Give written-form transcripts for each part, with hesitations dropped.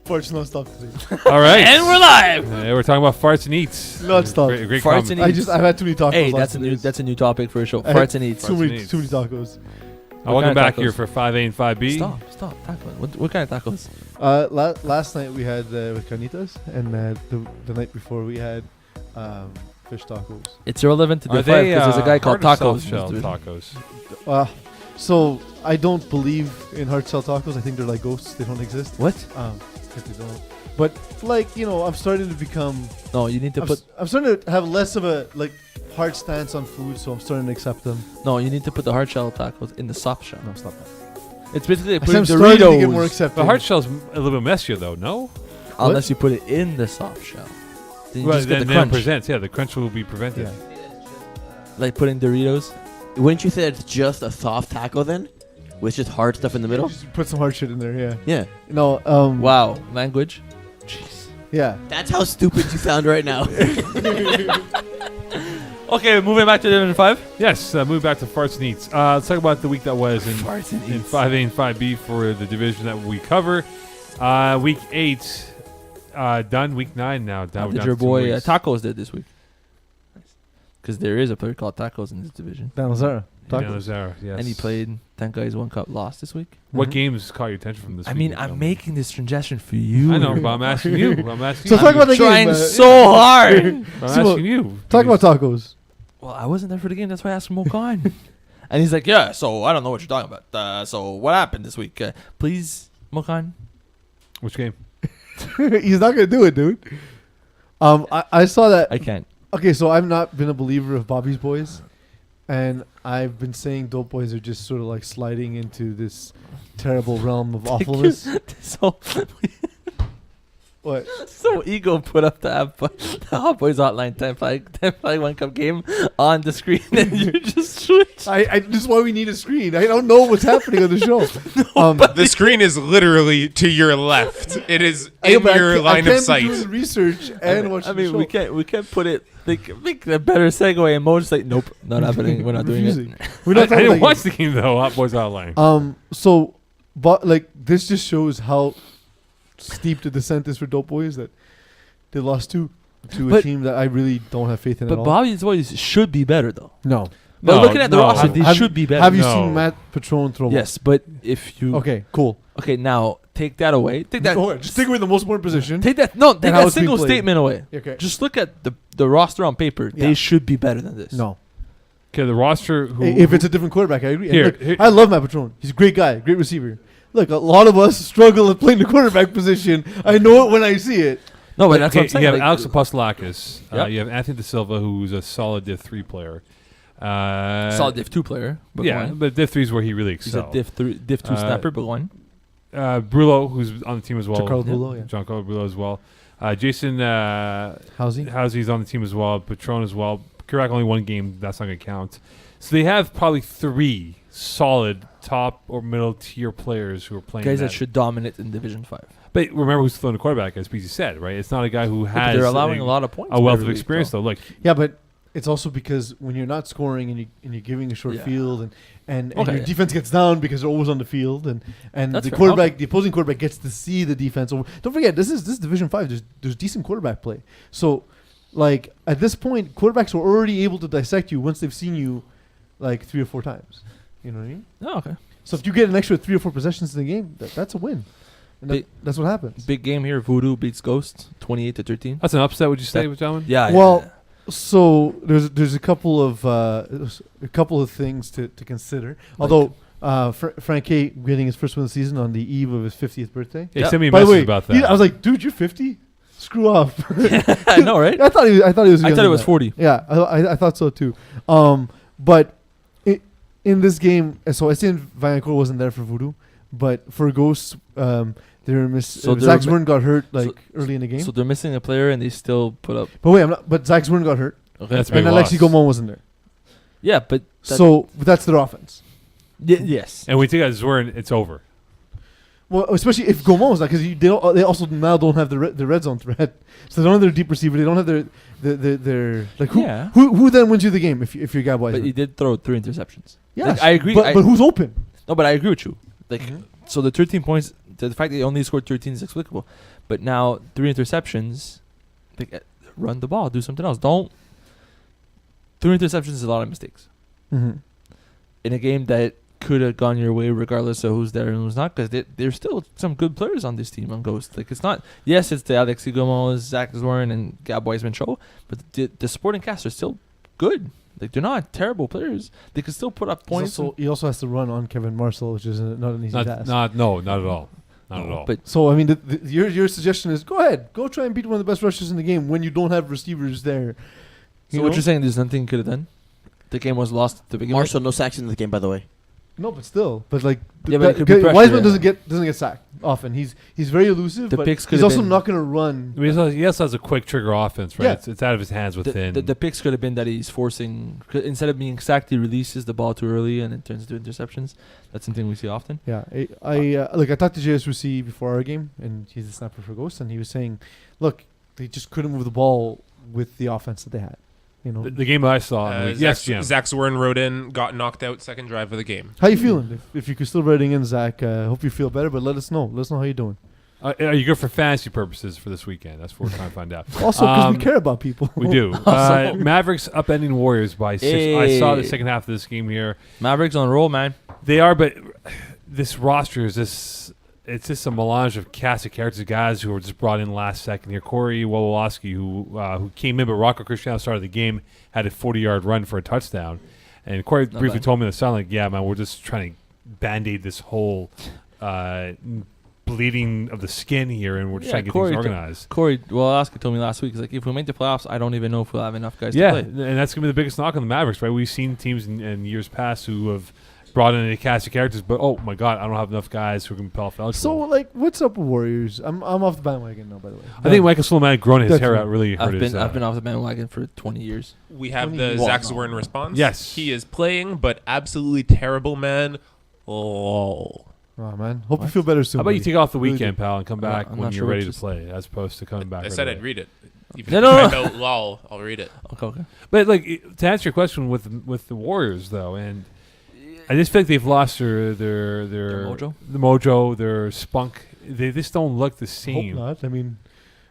Farts non-stop today. All right. And we're live. We're talking about farts and eats. Non-stop. Great Farts comment. and eats. I've had too many tacos. Hey, last that's a two new days. new topic for a show. I had Farts and eats. Too Farts many and eats. tacos. Welcome kind of back tacos? here for 5A and 5B. Stop tacos. What kind of tacos? Last night we had with carnitas, and the night before we had fish tacos. It's irrelevant to Are the five they because there's a guy called hard or Tacos. soft-shell Dude. tacos? So I don't believe in hard shell tacos. I think they're like ghosts. They don't exist. What? If they don't. But like I'm starting to become. No, you need to put. I'm starting to have less of a hard stance on food, so I'm starting to accept them. No, you need to put the hard shell tacos in the soft shell. No, stop that. It's basically like I'm putting starting to get more Doritos. accepting. The hard shell's a little bit messier, though, no? Unless you put it in the soft shell. Then you Well, just get the then it crunch. presents. Yeah, the crunch will be prevented. Yeah. Like putting Doritos. Wouldn't you say it's just a soft taco then? With just hard stuff in the middle? Just put some hard shit in there. Yeah. Yeah. No. Wow, language. Jeez. Yeah. That's how stupid you sound right now. Okay, moving back to Division 5. Yes, move back to farts and eats. Let's talk about the week that was in Farts and in eats. 5A and 5B for the division that we cover. Week 8 done. Week 9 now. How Down, did down your to 2 boy weeks. Tacos did this week? Because there is a player called Tacos in this division. Dan Lazara. Dan Tacos. Lazaro, yes. And he played 10 guys, 1 cup, lost this week. What Mhm. games caught your attention from this I week? mean, gentlemen? I'm making this suggestion for you. I know, but I'm asking you. I'm asking So you. talk about the trying game. so hard. I'm So, asking you. Talk about tacos. Well, I wasn't there for the game. That's why I asked Mokan. And he's like, yeah, so I don't know what you're talking about. So what happened this week? Please, Mokan. Which game? He's not gonna do it, dude. I saw that. I can't. Okay, so I've not been a believer of Bobby's Boys, and I've been saying Dope Boys are just sort of like sliding into this terrible realm of awfulness. so What? so ego put up the Hot Boys Hotline 10 flag 1 cup game on the screen, and you just switch. This is why we need a screen. I don't know what's happening on the show. The screen is literally to your left. It is I know, in but your line I of can't sight. be doing research and watch I the mean, show. we can't put it. Make a better segue, and Mo's just like, nope, not happening. We're not doing Refusing. it. We're I not talking didn't about watch the game, though. Hot Boys Outline. So, but like this just shows how steep the descent is for Dope Boys that they lost to a But- team that I really don't have faith in But at all. Bobby's Boys should be better, though. No. But No, looking at the no. roster, they should be better. Have you No. seen Matt Patron throw? Yes, but if you Okay, cool. okay, now take that away. Take that. Go ahead. Just take away the most important position. Take that. No, take how that it's being single played. statement away. Okay. Just look at the roster on paper. Yeah. They should be better than this. No. Okay, the roster. If it's a different quarterback, I agree. And Here, look, here- I love Matt Patron. He's a great guy, great receiver. Look, a lot of us struggle at playing the quarterback position. I know it when I see it. No, but that's what I'm Okay, saying. you have like, Alex Apostolakis. Yep. You have Anthony De Silva, who's a solid Div 3 player. solid Div 2 player. But go Yeah, on. but Div 3 is where he really He's a excelled. Div 2 snapper, but go on. Brullo, who's on the team as well. Giancarlo Bullo, yeah. Giancarlo Brullo as well. Jason How's he? Housy's on the team as well. Patron as well. Kirak only 1 game. That's not going to count. So they have probably 3 solid top or middle tier players who are playing. Guys that should dominate in Division 5. But remember who's throwing the quarterback, as Peeze said, right? It's not a guy who But has they're allowing a lot of points. a wealth every of week, experience, though. Look, Yeah, but it's also because when you're not scoring and you're giving a short Yeah. field and Okay. your defense gets down because they're always on the field and That's the fair. quarterback, the opposing quarterback gets to see the defense. Don't forget, this is Division 5. There's decent quarterback play. So, like at this point, quarterbacks are already able to dissect you once they've seen you like 3 or 4 times. You know what I mean? Oh, okay. So if you get an extra 3 or 4 possessions in the game, that's a win. And Big- that's what happens. Big game here. Voodoo beats Ghost 28-13. that's an upset, would you say, That- gentlemen? Yeah. Well, yeah. So there's a couple of things to consider. Although Frank K getting his first win of the season on the eve of his 50th birthday. Hey, Yeah. send me a By the message way, about that. I was like, dude, you're 50? Screw off. I know, right? I thought he was. I thought younger it than was that. 40. Yeah, I thought so too. But in this game, so I seen Valancourt wasn't there for Voodoo, but for Ghosts, they were So Zach they're Zwirn got hurt early in the game. So they're missing a player, and they still put up. But wait, but Zach Zwirn got hurt, Okay. That's a big and loss. Alexi Gaumont wasn't there. Yeah, but But that's their offense. yes. And when you take out Zorin, it's over. Well, especially if Gaumont was not, because they also now don't have the red zone threat, so they don't have their deep receiver. They don't have their like who Yeah. who then wins you the game if your guy But he did throw 3 interceptions. Yeah, Like, I agree. But who's open? No, but I agree with you. Like, Mhm. so the 13 points the fact that they only scored 13 is explicable. But now 3 interceptions, run the ball, do something else. Don't. 3 interceptions is a lot of mistakes Mm-hmm. in a game that could have gone your way regardless of who's there and who's not, because there's still some good players on this team on Ghost. Like, it's not, yes, it's the Alexi Gomez, Zach Zorn, and Gab Wiseman show, but the supporting cast are still good. Like, they're not terrible players. They can still put up points. He also has to run on Kevin Marcel, which is not an easy task. Not at all. Not at all. But So I mean, your suggestion is go ahead, go try and beat one of the best rushers in the game when you don't have receivers there. so what you're saying, there's nothing you could have done? The game was lost to begin with? Marshall, no sacks in the game, by the way. No, but still, but like, Yeah, but it could be pressure, Wiseman yeah. doesn't get sacked often. He's very elusive, The but picks could he's have also been- not going to run. I mean, he also has a quick trigger offense, right? Yeah. It's out of his hands within. The picks could have been that he's forcing, instead of being sacked, he releases the ball too early and it turns into interceptions. That's something we see often. Yeah, I talked to JSRC before our game, and he's a snapper for Ghost, and he was saying, look, they just couldn't move the ball with the offense that they had. You know, the game that I saw. Yes, Jim. Zach Zorn rode in, got knocked out, second drive of the game. how you feeling? If you could still writing in, Zach, hope you feel better. But let us know. Let us know how you're doing. Are you good for fantasy purposes for this weekend? That's what we're trying to find out. Also, because we care about people. We do. Mavericks upending Warriors by 6. I saw the second half of this game here. Mavericks on a roll, man. They are, but this roster is this. It's just a melange of cast of characters, guys who were just brought in last second here. Corey Wolowoski, who came in, but Rocco Cristiano started the game, had a 40-yard run for a touchdown. And Corey Not briefly bad. told me in the sound like, yeah, man, we're just trying to Band-Aid this whole bleeding of the skin here, and we're just trying to get things organized. Corey Wolowoski told me last week, he's like, if we make the playoffs, I don't even know if we'll have enough guys to Yeah, play. and that's going to be the biggest knock on the Mavericks, right? We've seen teams in years past who have brought in a cast of characters, but oh my God, I don't have enough guys who can be eligible. So, like, what's up with Warriors? I'm off the bandwagon now, by the way. I think Michael Suleiman growing his That's hair right. out really hurt his. I've been off the bandwagon for 20 years. We have 20 the years. Zach Well, Zorn response. Yes. He is playing, but absolutely terrible, man. Oh. Oh man, hope you feel better soon. How about you buddy. take off the Really weekend, do. pal, and come back I'm when not you're sure ready which to play, as opposed to coming back. I right said away. I'd read it. Even No, if no, you no. type out lol, I'll read it. Okay. But like to answer your question with the Warriors though, and I just feel like they've lost their mojo, their spunk. They just don't look the Hope same. not. I mean,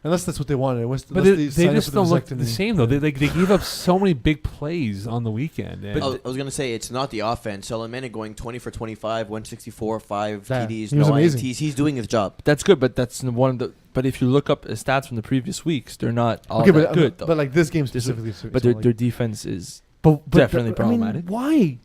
unless that's what they wanted. But they just don't look the same though. They gave up so many big plays on the weekend. And I was going to say, it's not the offense. Solomon going 20 for 25, 164, 5 Yeah, TDs, he was no amazing. INTs. He's doing his job. That's good, but that's one of the. But if you look up his stats from the previous weeks, they're not all okay, that but, good though. but like this game This is- specifically. But their defense is. but definitely I mean, problematic. why?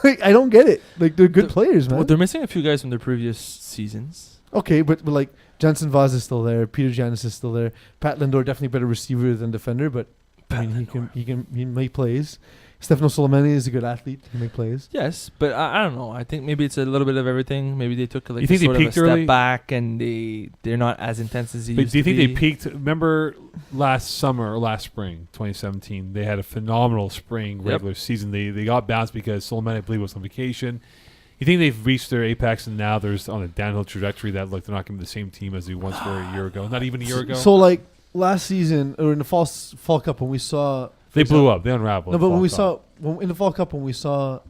Like, I don't get it. Like, they're good players, man. Well, they're missing a few guys from their previous seasons. Okay, but like Jansen Vaz is still there. Peter Janis is still there. Pat Lindor definitely better receiver than defender, but I mean he make plays. Stefano Solomani is a good athlete. He make plays. Yes, but I don't know. I think maybe it's a little bit of everything. Maybe they took like You think they sort of a peaked step early? back and they're not as intense as they But used do you to think they be. peaked? Remember last summer or last spring, 2017, they had a phenomenal spring regular season. They got bounced because Solomon, I believe, was on vacation. You think they've reached their apex and now they're on a downhill trajectory that look they're not going to be the same team as they once were a year ago? Not even a year ago. So like last season or in the fall cup when we saw they blew up. They unraveled. No, but when we Fall saw in the fall cup when we saw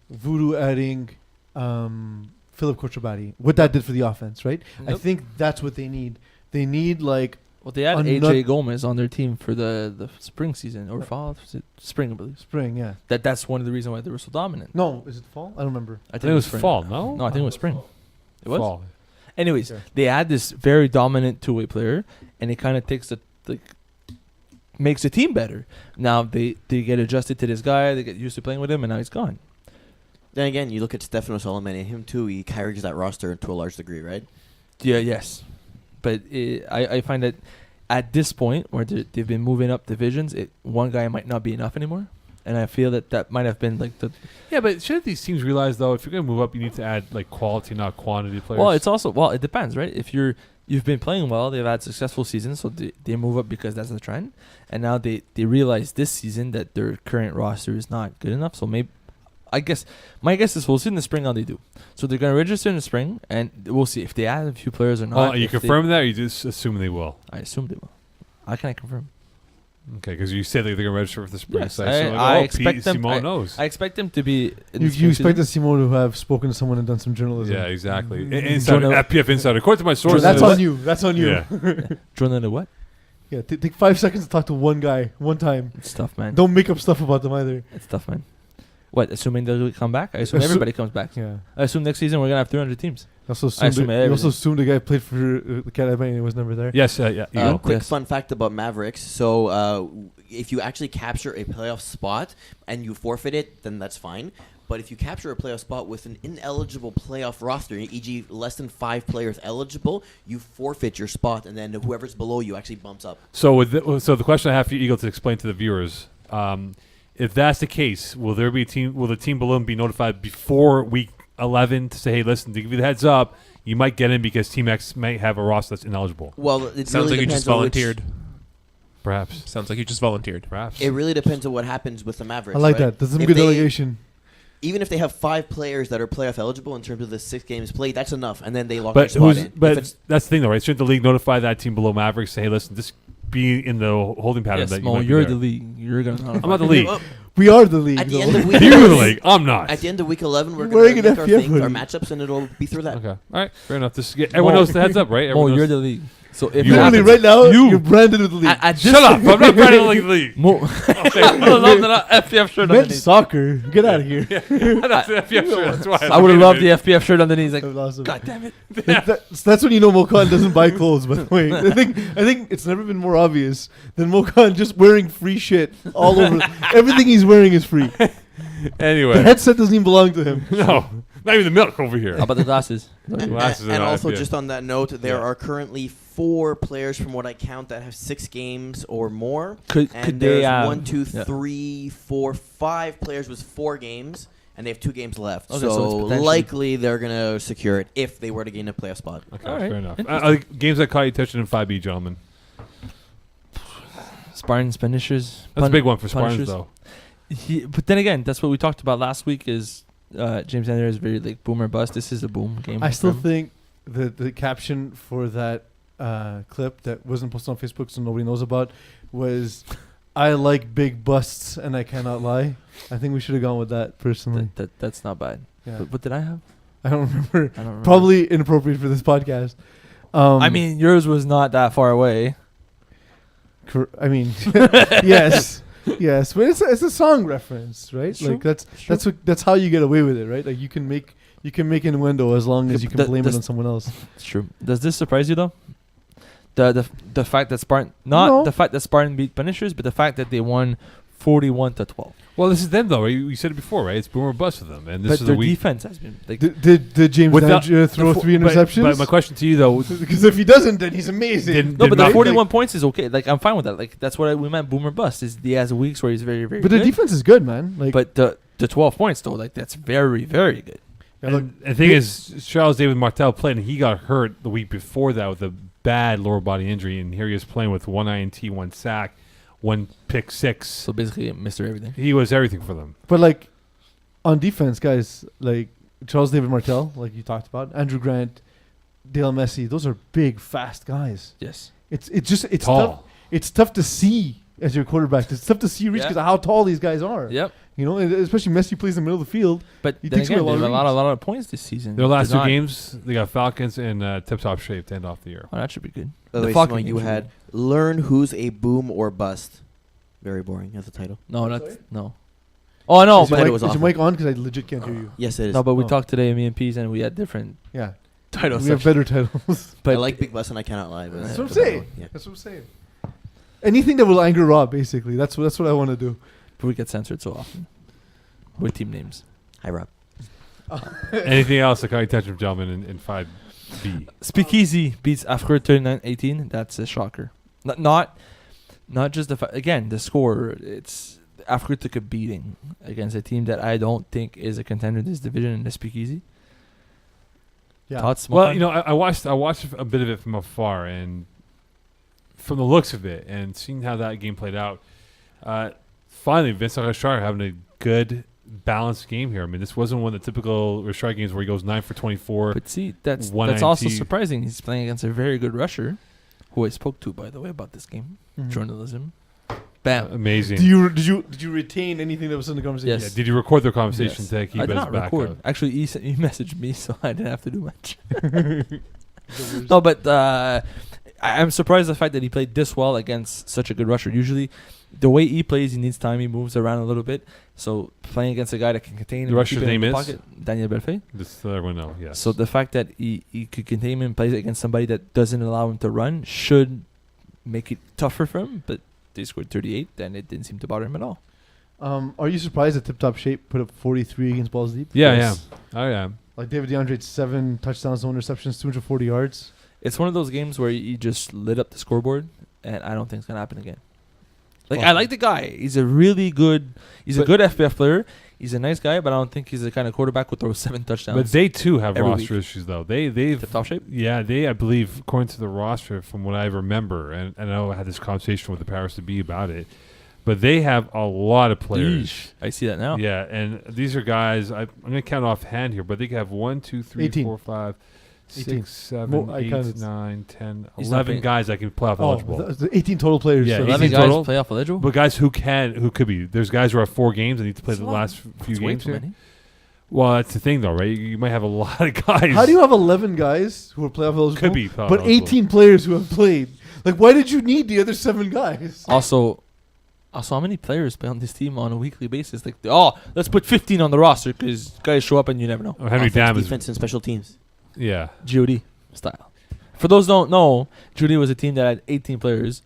Voodoo adding Philip Cotrabati, what that did for the offense, right? I Yep. think that's what they need. They need like Well, they had Another- AJ Gomez on their team for the spring season or fall. Was it spring, I believe. spring, yeah. That's one of the reasons why they were so dominant. No, is it fall? I don't remember. I think it was spring. fall. No, No, I think it was spring. It was. fall. Anyways, Okay. they add this very dominant two-way player, and it kind of takes makes the team better. Now they get adjusted to this guy, they get used to playing with him, and now he's gone. Then again, you look at Stefano Solomon and him too. He carries that roster to a large degree, right? Yeah, yes, but I find that at this point where they've been moving up divisions, one guy might not be enough anymore, and I feel that might have been like the. Yeah, but shouldn't these teams realize though, if you're going to move up, you need to add like quality, not quantity players? Well, it's also it depends, right? If you've been playing well, they've had successful seasons, so they move up because that's the trend, and now they realize this season that their current roster is not good enough. So maybe, I guess my guess is we'll see in the spring how they do. So they're going to register in the spring, and we'll see if they add a few players or not. are you If they- confirming that, or you just assume they will? I assume they will. How can I confirm? Okay, because you said they're going to register for the spring Yes, site. I- So I Pete expect them- Simone knows. I expect him to be. In You, the you spring expect Simone to have spoken to someone and done some journalism. Yeah, exactly. Mm. Insider, Journal- FPF Insider. According to my So sources. that's on you. That's on you. Yeah. season. Journal what? Yeah, take 5 seconds to talk to one guy, one time. It's tough, man. Don't make up stuff about them either. It's tough, man. What? Assuming they'll come back? I assume Assu- everybody comes back. Yeah. I assume next season we're gonna have 300 teams. Also I assume you also everything. assumed the guy played for the Canvai and he was never there. Yes, yeah. Eagle. Quick Yes. fun fact about Mavericks. So if you actually capture a playoff spot and you forfeit it, then that's fine. But if you capture a playoff spot with an ineligible playoff roster, e.g. less than 5 players eligible, you forfeit your spot, and then whoever's below you actually bumps up. So the question I have for you, Eagle, to explain to the viewers, if that's the case, will there be a team? Will the team below be notified before week 11 to say, hey, listen, to give you the heads up, you might get in because Team X may have a roster that's ineligible? Well, it Sounds really like you depends just on which- volunteered. Perhaps. Sounds like you just volunteered. Perhaps. It really depends on what happens with the Mavericks. I like right? that. That's some If good they- delegation. Even if they have 5 players that are playoff eligible in terms of the 6 games played, that's enough, and then they lock their But spot in. If it's- that's the thing, though, right? Shouldn't the league notify that team below Mavericks, say, hey, listen, just be in the holding pattern Yes, that you Mo, might be you're there. the league. You're gonna. I'm not the league. Well, We are the league. at the though. end of week You're the 11, league. I'm not. at the end of week 11, we're You're going wearing to an make our FPF things, our hoodie. matchups, and it'll be through that. Okay. All right. Fair enough. Everyone knows the heads up, right? Mo, Everyone you're knows. the league. So if You it Literally, happens- right now, You. you're branded with the league. at this Shut up. I'm not trying to league the league. Mo, I love the FPF shirt Men's underneath. soccer. Get out of here. That's the FPF shirt. That's why I would have loved the FPF shirt underneath. Like, That was awesome. God damn it. That's when you know Mokan doesn't buy clothes. By the way, I think it's never been more obvious than Mokan just wearing free shit all over. Everything he's wearing is free. The Anyway. headset doesn't even belong to him. No. Not even the milk over here. How about the glasses? Glasses And are also, IPA. just on that note, there Yeah. are currently 4 players, from what I count, that have 6 games or more. Could And they? there's 1, 2, yeah. 3, 4, 5 players with 4 games, and they have 2 games left. Okay, so it's so potentially- likely they're gonna secure it if they were to gain a playoff spot. Okay, All right. fair enough. Interesting. Games that caught your attention in 5B, gentlemen. Spartans, finishers. That's a big one for Spartans, Punishers. though. But then again, that's what we talked about last week. Is James Anderson is very like boom or bust. This is a boom game. I for still him. think the caption for that clip that wasn't posted on Facebook, so nobody knows about, was "I like big busts and I cannot lie." I think we should have gone with that personally. that's not bad. Yeah. But what did I have? I don't remember. I don't remember. Probably inappropriate for this podcast. I mean, yours was not that far away. Yes, yes, but it's a song reference, right? It's Like true. that's how you get away with it, right? Like you can make innuendo as long as you but can blame it on someone else. It's true. Does this surprise you though? The fact that Spartan the fact that Spartan beat Punishers, but the fact that they won 41-12. Well, this is them, though. Right? You said it before, right? It's boom or bust for them. And this But is their a week. defense has been like Did James Without Dandridge throw 3 interceptions? But my question to you, though, Because if he doesn't, then he's amazing. Didn't- no, but the not- 41 points is okay. Like I'm fine with that. Like that's what we meant. Boom or bust is he has weeks where he's very very. But good. the defense is good, man. Like, But the 12 points though, like that's very very good. yeah, look, And the thing is, Charles David Martel played, and he got hurt the week before that with a bad lower body injury, and here he is playing with 1 INT, 1 sack, 1 pick 6. So basically, Mr. Everything. He was everything for them. but like on defense, guys, like Charles David Martel, like you talked about, Andrew Grant, Dale Messi, those are big, fast guys. Yes. It's Tall. tough. It's tough to see as your quarterback. It's tough to see reach Yeah. because of how tall these guys are. Yep. You know, and especially Messi plays in the middle of the field. But He then takes again, away a lot they have of a lot of points this season. Their last They're 2 not- games, they got Falcons in tip-top shape to end off the year. Oh, that should be good. By the way, Falcon Simon, you games are had learn who's a boom or bust. Very boring as a title. No, that's no. Oh, I know, Is your but it mic- was is your awful. mic on? Because I legit can't hear you. Yes, it is. no, but we Oh. talked today, me and Peeze, and we had different Yeah, titles. we have better titles. But I like big bust and I cannot lie. But That's what I'm but saying. Yeah. That's what I'm saying. Anything that will anger Rob, basically. That's what I want to do. but we get censored so often with team names. Hi, Rob. Anything else that caught your attention, gentlemen, in 5B? Speakeasy beats Afro 39-18. That's a shocker. Not just again the score. It's Afro took a beating against a team that I don't think is a contender in this division in the Speakeasy. Yeah. Thoughts? Well, Mohan? you know, I watched a bit of it from afar, and from the looks of it, and seeing how that game played out, finally Vincent Richard having a good, balanced game here. I mean, this wasn't one of the typical Richard games where he goes 9 for 24. But see, that's one also INT. surprising. He's playing against a very good rusher, who I spoke to, by the way, about this game. Mhm. Journalism. Bam. Amazing. Did you retain anything that was in the conversation? Yes. Yeah, did you record their conversation Yes. to keep I it did as not backup? record. Actually, he messaged me, so I didn't have to do much. No, but I'm surprised the fact that he played this well against such a good rusher. Usually, the way he plays, he needs time. He moves around a little bit. So playing against a guy that can contain him, The rusher's keep him in name the is? pocket, Daniel Belfay. This everyone know. Yes. So the fact that he could contain him and plays against somebody that doesn't allow him to run should make it tougher for him. But they scored 38, and it didn't seem to bother him at all. Are you surprised that Tip Top Shape put up 43 against balls deep? yeah, Yes. yeah. I am. Like David DeAndre had 7 touchdowns, no interceptions, 240 yards. It's one of those games where he just lit up the scoreboard, and I don't think it's gonna happen again. Like Well, I like the guy. He's a really good. He's a But- good FPF player. He's a nice guy, but I don't think he's the kind of quarterback with those 7 touchdowns. But they too have every roster week. issues though. They've Tip Top Shape. Yeah, I believe according to the roster from what I remember, and I know I had this conversation with the powers to be about it, but they have a lot of players. Yeesh. I see that now. Yeah, and these are guys. I'm going to count offhand here, but they have 1, 2, 3, 18. 4, 5, 18. 6, 7, Well, I 8, counted. 9, 10, He's not 11 playing- guys that can play off Oh, eligible. the 18 total players. Yeah, so 11 18 guys total. playoff eligible. But guys who could be. There's guys who have 4 games and need to play That's the a lot. last few That's way games too here. many. Well, that's the thing though, right? You might have a lot of guys. How do you have 11 guys who are playoff eligible? could be playoff but eligible. 18 players who have played. Like, why did you need the other 7 guys? Also, how many players play on this team on a weekly basis? Like, let's put 15 on the roster because guys show up and you never know. Oh, Henry Offense, Dam is defense, and special teams. yeah. GOD style. For those who don't know, GOD was a team that had 18 players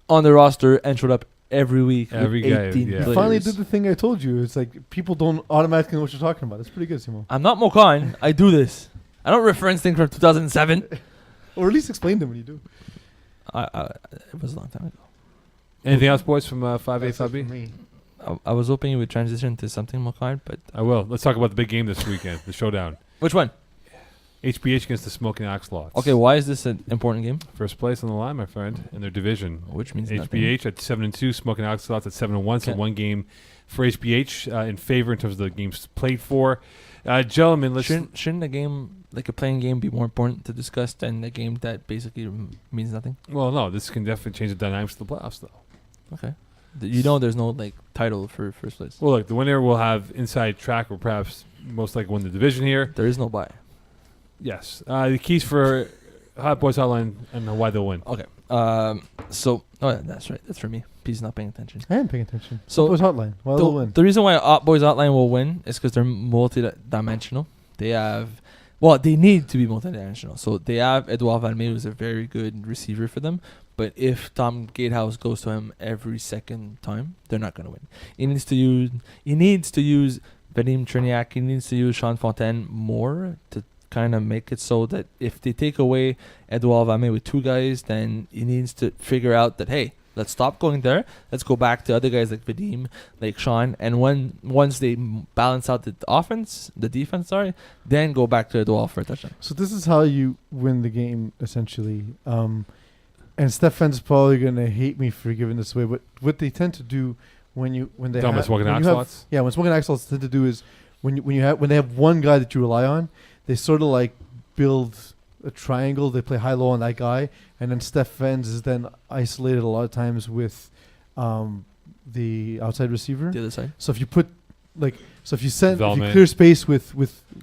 on the roster and showed up every week. Every with guy, 18 yeah. You players. finally did the thing I told you. It's like people don't automatically know what you're talking about. It's pretty good, Simo. I'm not Mokan. I do this. I don't reference things from 2007. Or at least explain them when you do. It was a long time ago. Anything else, boys, from 5A, That's it 5B? for me. I was hoping you would transition to something Mokan, but I will. Let's talk about the big game this weekend, the showdown. which one? HBH against the Smoking Axolots. Okay, why is this an important game? First place on the line, my friend, in their division. Which means nothing. HBH at 7-2, Smoking Axolots at 7-1. So Okay. one game for HBH in favor in terms of the games played for. Gentlemen, let's. Shouldn't a game like a playing game be more important to discuss than a game that basically means nothing? Well, no, this can definitely change the dynamics of the playoffs, though. Okay. You know, there's no like title for first place. Well, look, the winner will have inside track or perhaps most likely win the division here. There is no buy. Yes. The keys for Hot Boys Hotline and why they'll win. Okay. Yeah, that's right. That's for me. Peace not paying attention. I am paying attention. So What was Hotline? Why will win? the reason why Boys Outline will win is because they're multi-dimensional. They need to be multi-dimensional. So they have Edouard Valmé, who's a very good receiver for them. But if Tom Gatehouse goes to him every second time, they're not going to win. He needs to use Vadim Triniak. He needs to use Sean Fontaine more to kind of make it so that if they take away Edouard Valmé with 2 guys, then he needs to figure out that, hey, let's stop going there. Let's go back to other guys like Vadim, like Sean. And once they balance out the defense, then go back to Edouard for a touchdown. So this is how you win the game, essentially. And Stefan's probably gonna hate me for giving this away, but what they tend to do when they Talking about Smoking Axolots? when Smoking Axolots tend to do is when they have one guy that you rely on, they sort of like build a triangle. They play high low on that guy, and then Stefan's is then isolated a lot of times with the outside receiver. The other side. So if you put if you Valmé. clear space with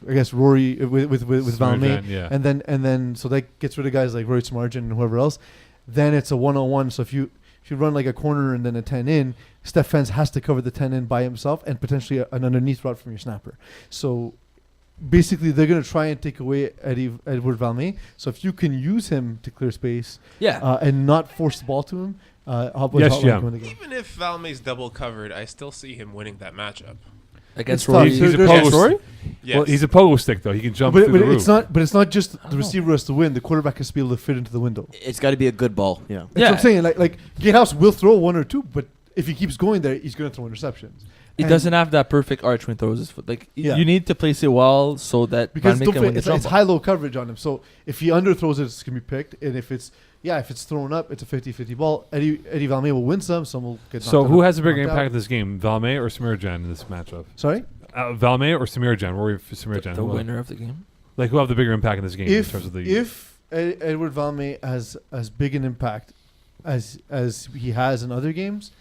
I guess Rory with Valmé, Smirjan, yeah. and then so that gets rid of guys like Roy Smarjan and whoever else. Then it's a 1-on-1. So if you run like a corner and then a 10 in, Stefan's has to cover the 10 in by himself and potentially an underneath route from your snapper. So basically, they're gonna try and take away Edward Valmé. So if you can use him to clear space, and not force the ball to him, Yes, Hotline Jam. can win the game. Even if Valme's double covered, I still see him winning that matchup. Against It's Rory. tough. He's a There's- pogo Rory? Yes. Well, he's a pogo stick though. He can jump But through the roof. it's not. But it's not just I the don't receiver has to win. The quarterback has to be able to fit into the window. It's got to be a good ball. Yeah. That's what I'm saying. Like Gatehouse will throw 1 or 2, but if he keeps going there, he's going to throw interceptions. He And- doesn't have that perfect arch when he throws his foot. Yeah. You need to place it well so that Because Van don't can win forget, the it's jump. high-low coverage on him. So if he underthrows it, it's going to be picked. And if it's thrown up, it's a 50-50 ball. Eddie Valmé will win some will get So knocked who out- has a bigger knocked impact out. in this game, Valmé or Smirjan in this matchup? Sorry? Valmé or Smirjan? Rory for Smirjan. The Who- winner of the game. Like who have the bigger impact in this game in If terms of the? Edward Valmé has as big an impact as he has in other games,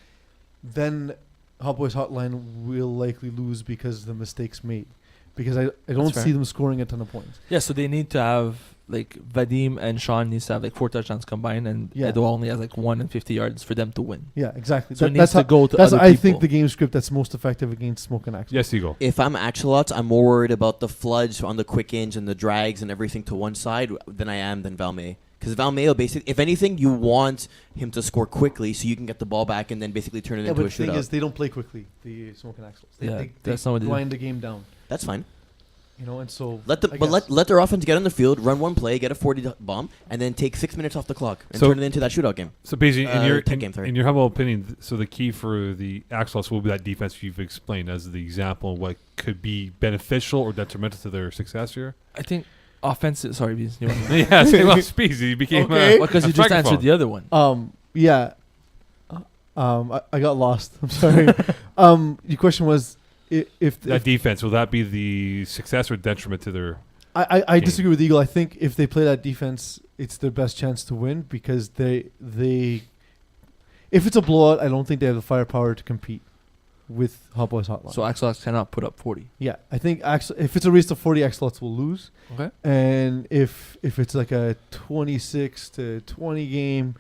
then Hot Boys Hotline will likely lose because of the mistakes made. Because I don't fair. see them scoring a ton of points. Yeah, so they need to have like Vadim and Sean needs to have like 4 touchdowns combined, and Yeah. Edo only has like 1 and 50 yards for them to win. Yeah, exactly. So it needs that's to how, go to that's other I people. think the game script that's most effective against Smoke and Axel. Yes, Eagle. If I'm Axolotls, I'm more worried about the floods on the quick ins and the drags and everything to one side than I am than Valmay. Because Valmay, basically, if anything, you want him to score quickly so you can get the ball back and then basically turn it Yeah, into but a the thing shootout. is, they don't play quickly. The Smoke and Axels. They that's not what they do. grind the game down. That's fine. You know, and so Let their offense get on the field, run one play, get a 40 bomb, and then take 6 minutes off the clock and So- turn it into that shootout game. So basically, Sorry. in your humble opinion, so the key for the Axolots will be that defense you've explained as the example of what could be beneficial or detrimental to their success here. I think offensive. Sorry, Beez, you want Yeah, same well, Speeds. He became Okay. because you a just answered microphone. the other one. Yeah. I got lost. I'm sorry. Your question was if that defense, will that be the success or detriment to their? I game. disagree with Eagle. I think if they play that defense, it's their best chance to win because they if it's a blowout, I don't think they have the firepower to compete with Hot Boys Hotline. So Axolots cannot put up 40. yeah, I think if it's a race to 40, Axolots will lose. Okay. And if it's like a 26-20 game,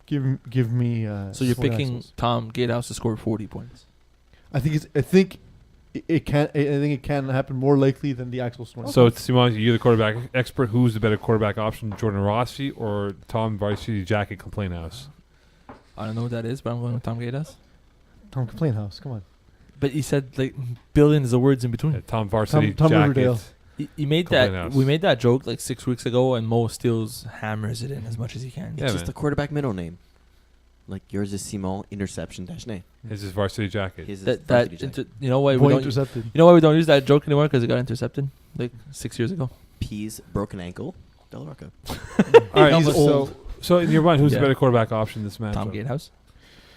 give me. So you're Smoke picking Axles. Tom Gatehouse to score 40 points. I think it can. I think it can happen more likely than the actual score. So Simon, you're the quarterback expert. Who's the better quarterback option, Jordan Rossi or Tom Varsity Jacket Complaint House? I don't know what that is, but I'm going with Tom Gatehouse. Tom Complaint House, come on. But he said like billions of words in between. Yeah, Tom Varsity Tom Jacket. Riverdale. He made Complaint that. House. We made that joke like 6 weeks ago, and Mo Steels hammers it in as much as he can. Yeah, It's just man. a quarterback middle name. Like yours is Simon Interception Dash-Nay. His is Varsity Jacket. His is That Varsity Jack. you know why we Boy don't. intercepted. You know why we don't use that joke anymore? Because it got intercepted like 6 years ago. Peeze, broken ankle, Del Rocco. All right, He's so in your mind, who's Yeah. the better quarterback option in this matchup? Tom Gatehouse.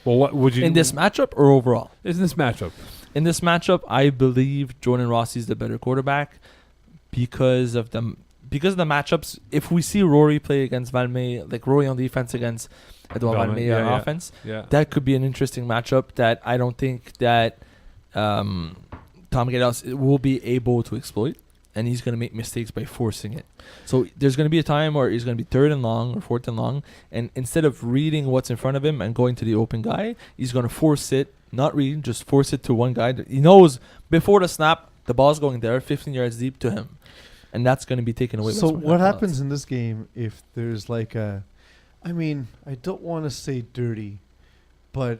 Well, what would you In this matchup or overall? in this matchup? In this matchup, I believe Jordan Rossi's the better quarterback because of the matchups. If we see Rory play against Valmay, like Rory on defense against Edouard Valmay, Valmay yeah, on yeah. offense, Yeah. that could be an interesting matchup that I don't think that Tom Gatehouse will be able to exploit, and he's going to make mistakes by forcing it. So there's going to be a time where he's going to be 3rd and long or 4th and long, and instead of reading what's in front of him and going to the open guy, he's going to force it, not read, just force it to one guy. He knows before the snap, the ball's going there, 15 yards deep to him, and that's going to be taken away. So by what happens in this game if there's like a, I mean, I don't want to say dirty, but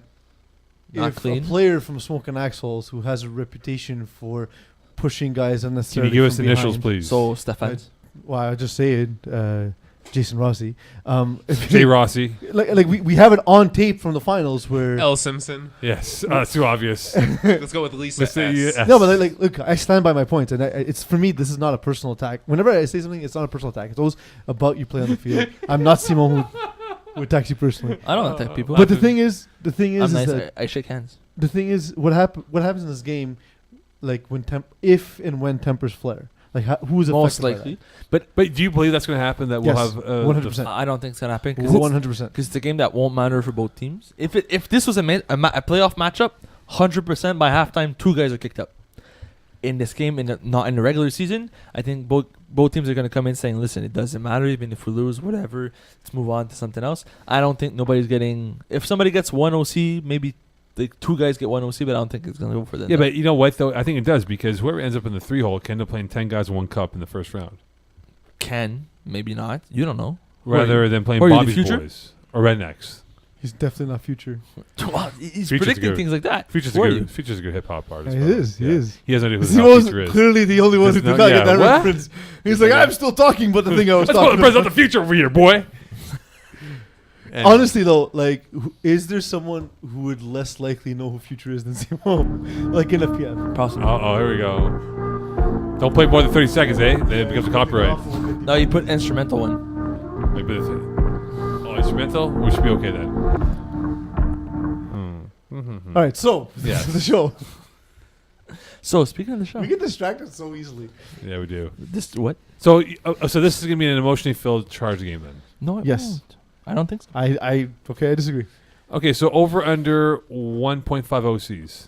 Not if clean? a player from Smoke and Axles who has a reputation for pushing guys Can unnecessarily you give us from initials, behind- please? So Stefan, Well, I'll just say it, Jason Rossi. Jay Rossi. like we have it on tape from the finals where. L. Simpson. Yes, it's too obvious. Let's go with Lisa Let's say S. yeah. No, but like, look, I stand by my points, and it's for me. This is not a personal attack. Whenever I say something, it's not a personal attack. It's always about you play on the field. I'm not Simon who attacks you personally. I don't attack people. But the thing is I'm is nice. that I shake hands. the thing is what happens in this game, like if and when tempers flare, like who's Most affected likely. But do you believe that's going to happen? That we'll Yes, have 100%. I don't think it's gonna happen by because that? 100%. Because it's a game that won't matter for both teams. If this was a playoff matchup, 100% by halftime, 2 guys are kicked out. In this game, not in the regular season, I think both teams are going to come in saying, listen, it doesn't matter, even if we lose, whatever, let's move on to something else. I don't think nobody's getting... If somebody gets 1 OC, maybe like 2 guys get 1 OC, but I don't think it's going to go for them. Yeah, but you know what, though? I think it does because whoever ends up in the 3-hole can end up playing 10 guys in 1 cup in the first round. Can, maybe not. You don't know. Rather than playing Who are you, the Bobby's future? boys or Rednecks. He's definitely not future. Wow, he's Future's predicting good. things like that. Future's Who are a you? good, Future's a good hip hop artist. He by the way. is. He Yeah. is. He has no idea who He the was Future is. clearly the only one who There's did no- not get yeah, that what? reference. He's like, I'm still talking about the thing I was Let's go talking present about. the future over here, boy. And- Honestly, though, like, is there someone who would less likely know who Future is than Simon? Like in FPF. Possibly. Uh-oh, here we go. Don't play more than 30 seconds, eh? Then it becomes a copyright. No, you put instrumental one. Like this. Oh, instrumental? We should be okay then. All right, so Yeah. the show. So, speaking of the show. We get distracted so easily. Yeah, we do. This what? So this is going to be an emotionally filled charge game then. No, it Yes. won't. I don't think so. I disagree. Okay, so over under 1.5 OCs.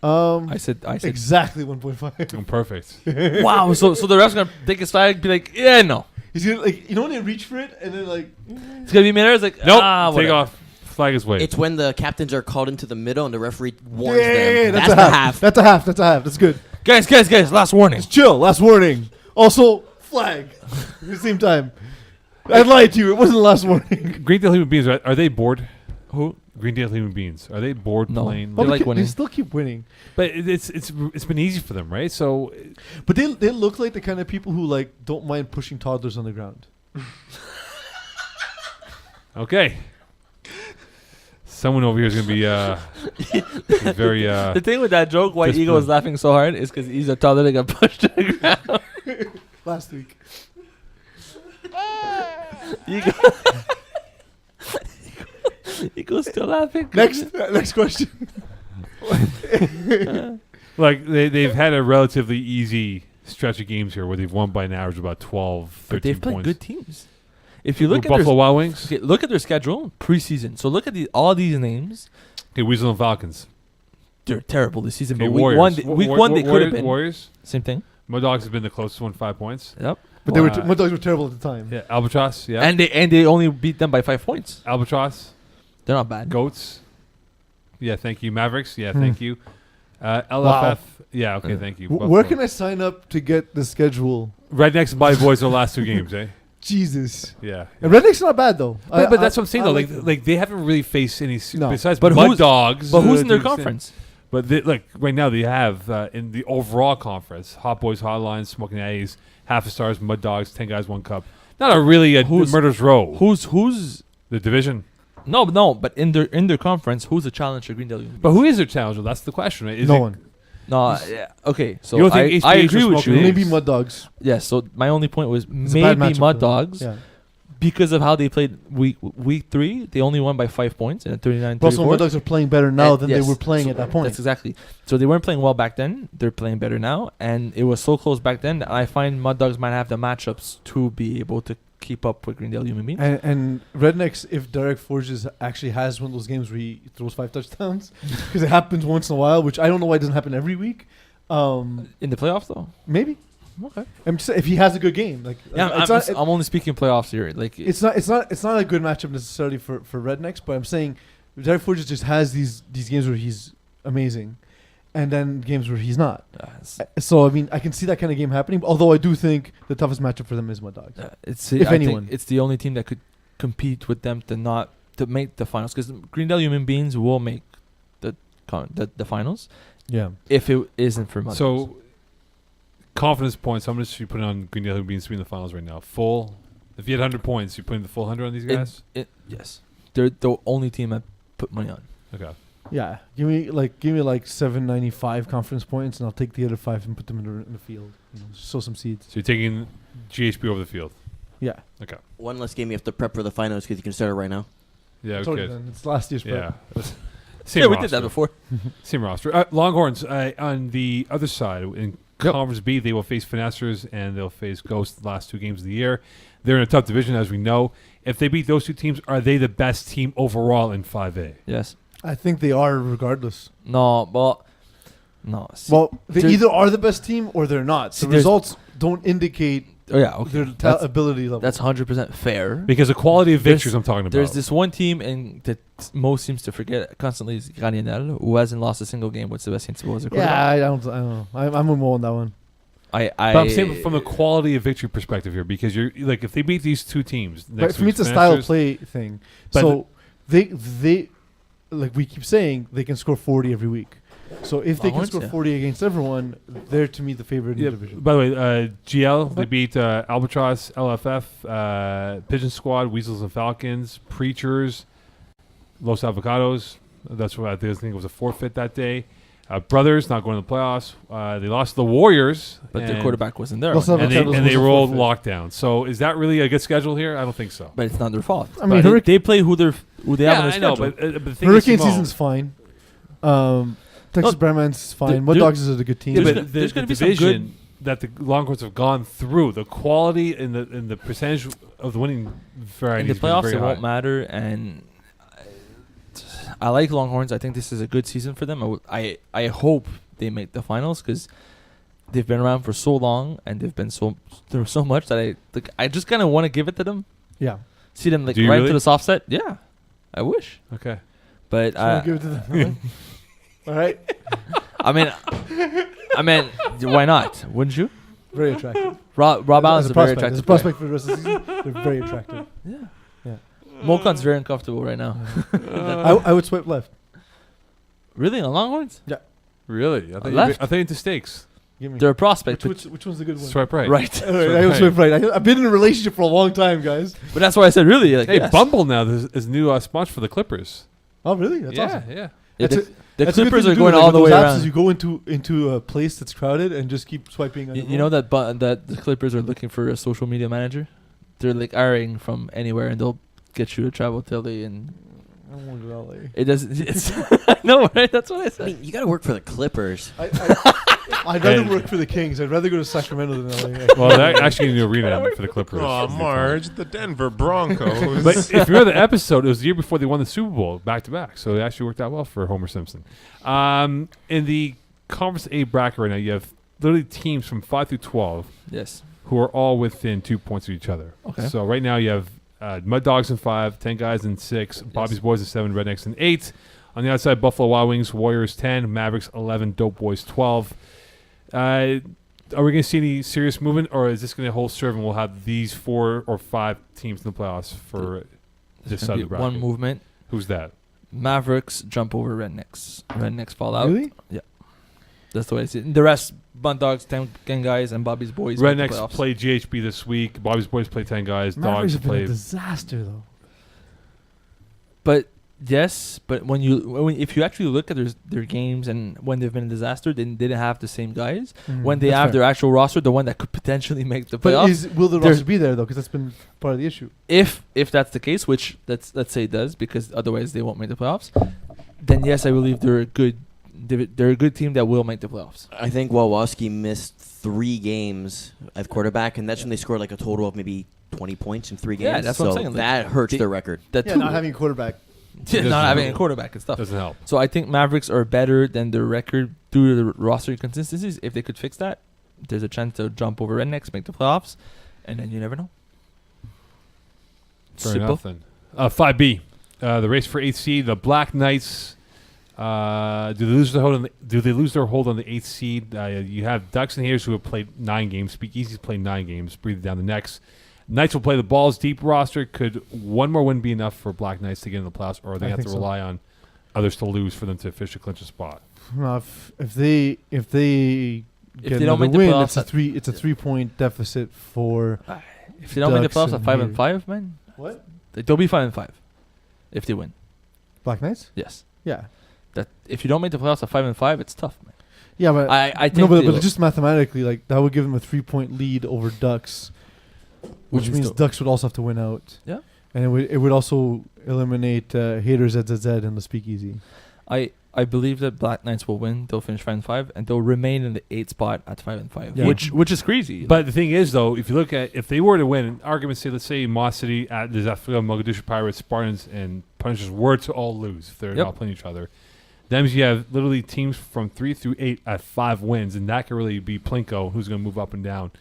I said Exactly 1.5. Oh, perfect. wow. So the ref's gonna take his flag, be like, yeah, no. He's gonna when they reach for it and then like. It's gonna be Miller. It's like, Nope. Take whatever. off. Flag is waved. It's when the captains are called into the middle and the referee warns Yeah, them. that's That's a the half. half. That's a half. That's a half. That's good. Guys, last warning. Just chill. Last warning. Also, flag. At the same time. I lied to you. It wasn't the last warning. Greendale Human Beings, are they bored? Who? Greendale Human Beings. Are they bored No. playing? They like They winning. still keep winning. But it's been easy for them, right? So, But they look like the kind of people who like don't mind pushing toddlers on the ground. okay. Someone over here is going to be very... The thing with that joke, why Fist Eagle was bump. laughing so hard, is because he's a toddler that got pushed to the ground. Last week. Eagle's still laughing. Next question. like, they've had a relatively easy stretch of games here where they've won by an average of about 12, 13 But they've played points. good teams. If you look With at Buffalo Wild Wings. okay, look at their schedule preseason. So look at all these names. Okay, Weasel and Falcons. They're terrible this season. Okay, But Warriors. week one they could have been. Warriors. Same thing. Mud Dogs have been the closest one, 5 points. Yep. But they were Wow. Mud Dogs were terrible at the time. Yeah, Albatross. Yeah. And they only beat them by 5 points. Albatross. They're not bad. Goats. Yeah, thank you. Mavericks. Yeah, Hmm. thank you. LFF. Wow. Yeah, okay, thank you. Where can I sign up to get the schedule? Rednecks and Body Boys are the last 2 games, eh? Jesus. Yeah. And Redneck's not bad though. But that's what I'm saying I though. like Like they haven't really faced any No. besides But Mud who's- Dogs. But who's in their to an extent. conference? But right now they have in the overall conference, Hot Boys, Hotlines, Smoking A's, Half a Stars, Mud Dogs, 10 Guys, 1 Cup. Not a really Who's- murder's row. Who's The division. no, but in their conference, who's the challenger to Greendale? But who is their challenger? That's the question, right? Is no it- one. No, yeah, okay. So You don't think I HBH agree will with smoke you. it? Maybe Mud Dogs. Yes. So my only point was It's a bad maybe matchup Mud for them. Dogs Yeah. because of how they played week 3. They only won by 5 points in a 39-34. Russell Mud Dogs are playing better now And than yes, they were playing so at that point. That's exactly. So they weren't playing well back then. They're playing better now, and it was so close back then that I find Mud Dogs might have the matchups to be able to keep up with Greendale Human Beings. And Rednecks, if Derek Forges actually has one of those games where he throws 5 touchdowns, because it happens once in a while, which I don't know why it doesn't happen every week. In the playoffs, though. Maybe. Okay. I'm just, if he has a good game, like Yeah, it's not, I'm only speaking playoffs here. Like it's not a good matchup necessarily for Rednecks, but I'm saying Derek Forges just has these games where he's amazing, and then games where he's not. So I mean, I can see that kind of game happening. Although I do think the toughest matchup for them is Mud Dogs. it's If I anyone. think it's the only team that could compete with them to make the finals, because Greendale Human Beings will make the finals Yeah. if it isn't for Mud Dogs. So, confidence points. How much should you put on Greendale Human Beings to be in the finals right now? Full. If you had 100 points, you putting the full 100 on these guys? Yes, they're the only team I put money on. Okay. Yeah. Give me like 795 conference points, and I'll take the other 5 and put them in the field. Sow some seeds. So you're taking GHB over the field. Yeah. Okay. One less game you have to prep for the finals because you can start it right now. Yeah. It's already Okay. done. It's last year's Yeah. prep. Same Yeah, we roster. did that before. Same roster. Longhorns on the other side in Conference B, they will face Finessers and they'll face Ghosts the last 2 games of the year. They're in a tough division, as we know. If they beat those 2 teams, are they the best team overall in 5A? Yes. I think they are regardless. No, but no. Well, they there's- either are the best team or they're not. See, The there's- results don't indicate oh yeah, okay. their That's, ability level. that's 100% fair. Because the quality of There's- victories I'm talking about. There's this one team and that most seems to forget constantly is Gagnon, who hasn't lost a single game with Sébastien Thibault as a quarterback. I don't know. I'm with Mo on that one. I But I'm saying from the quality of victory perspective here, because you're like, if they beat these 2 teams, But next for me, week's it's a style Finessers- play thing. But So they like we keep saying, they can score 40 every week. So if they can Longhorns, score yeah. 40 against everyone, they're to me the favorite in Yeah, the division. by the way, GL, they beat Albatross, LFF, Pigeon Squad, Weasels and Falcons, Preachers, Los Avocados. That's what I think it was a forfeit that day. Brothers not going to the playoffs. They lost to the Warriors, but their and- quarterback wasn't there. Also- and Avocados they was a rolled forfeit. lockdown. So is that really a good schedule here? I don't think so. But it's not their fault. I mean, But they play who they have on their I know, schedule. but the thing Hurricane is, Simone, season's fine. Texas Brandman's fine. there- Mud Dogs is a good team. Yeah, There's but gonna- the, there's the gonna be some division that the Longhorns have gone through, the quality and the percentage of the winning in variety the has been playoffs, very it high. won't matter. And I like Longhorns. I think this is a good season for them. I hope they make the finals because they've been around for so long and they've been through so much that I just kind of want to give it to them. Yeah. See them like Do you right really? to the soft set. Yeah, I wish. Okay. But So we'll give it to them. All right. I mean, why not? Wouldn't you? Very attractive. Rob Allen's As a very prospect, as attractive a player. prospect for the rest of the season, they're very attractive. Yeah. Yeah. Mokan's very uncomfortable right now. I would swipe left. Really, on Longhorns? Really? I Left? thought into stakes. Give me. They're a prospect. Which one's the good one? Swipe right. Right. All right, I would swipe right. I've been in a relationship for a long time, guys. But that's why I said really. Like, Hey, yes. Bumble now is new sponsor for the Clippers. Oh, really? That's yeah, awesome. yeah. Yeah, That's the That's a good Clippers thing are to do, going like, all with the way those apps around. is you go into a place that's crowded and just keep swiping. On You know that that the Clippers are looking for a social media manager? They're like hiring from anywhere and they'll get you to travel to LA and I don't want to go to LA. it doesn't. It's I know, right? That's what I I said. mean, you got to work for the Clippers. I'd rather And- work for the Kings. I'd rather go to Sacramento than LA. Well, that actually need a new arena for the Clippers. Oh, Marge, the Denver Broncos. But if you remember the episode, it was the year before they won the Super Bowl back to back, so it actually worked out well for Homer Simpson. In the Conference A bracket right now, you have literally teams from 5 through 12 Yes. who are all within 2 points of each other. Okay. So right now you have Mud Dogs in 5, 10 Guys in 6, Bobby's Boys in 7, Rednecks in 8. On the outside, Buffalo Wild Wings, Warriors 10, Mavericks 11, Dope Boys 12. Are we going to see any serious movement, or is this going to hold serve and we'll have these 4 or 5 teams in the playoffs for this There's side gonna of be the one bracket? movement. Who's that? Mavericks jump over Rednecks. Rednecks fall out. Really? That's the way I see it. The rest, Bun Dogs, 10 Guys, and Bobby's Boys. make the Rednecks playoffs. play GHB this week. Bobby's Boys play 10 Guys. Mavericks Dogs have been a play. disaster though. But yes, but if you actually look at their games and when they've been a disaster, they didn't have the same guys. When they That's have fair. their actual roster, the one that could potentially make the But playoffs. will the there's- roster be there though? Because that's been part of the issue. If that's the case, which let's say it does, because otherwise they won't make the playoffs, then yes, I believe they're a good team that will make the playoffs. I think Wawoski missed 3 games at quarterback, and that's when they scored like a total of maybe 20 points in 3 games. Yeah, that's what I'm So saying, like, that hurts they- their record. That Yeah, too. not having a quarterback. not having a quarterback and stuff. Doesn't help. So I think Mavericks are better than their record due to the roster inconsistencies. If they could fix that, there's a chance to jump over Rednecks, make the playoffs, and then you never know. Fair Simple. enough then. 5B, the race for 8th seed. The Black Knights. Do they lose their hold on the 8th seed? You have Ducks and Haters who have played 9 games. Speakeasy's played 9 games. Breathe down the necks. Knights will play the balls deep roster. Could one more win be enough for Black Knights to get in the playoffs, or they I have to think so. rely on others to lose for them to officially clinch a spot? No, if they get they don't another make the win, playoffs, it's a 3-point deficit for If they don't make the Ducks playoffs and at 5 Haters. and 5, man, what they'll be 5 and 5 if they win. Black Knights. Yes. Yeah, That if you don't make the playoffs at 5 and 5, it's tough, man. yeah, but I think no, they'll- but just mathematically, like that would give them a 3-point lead over Ducks, which means Ducks would also have to win out. Yeah. And it would also eliminate Haters ZZZ and the Speakeasy. I believe that Black Knights will win. They'll finish 5 and 5, and they'll remain in the 8th spot at 5 and 5, Yeah. which is crazy. But the thing is, though, if you look at if they were to win, arguments say, let's say Moss City, there's Africa, Mogadishu Pirates, Spartans, and Punishers were to all lose if they're Yep. not playing each other. That means you have literally teams from 3 through 8 at 5 wins, and that could really be Plinko, who's going to move up and down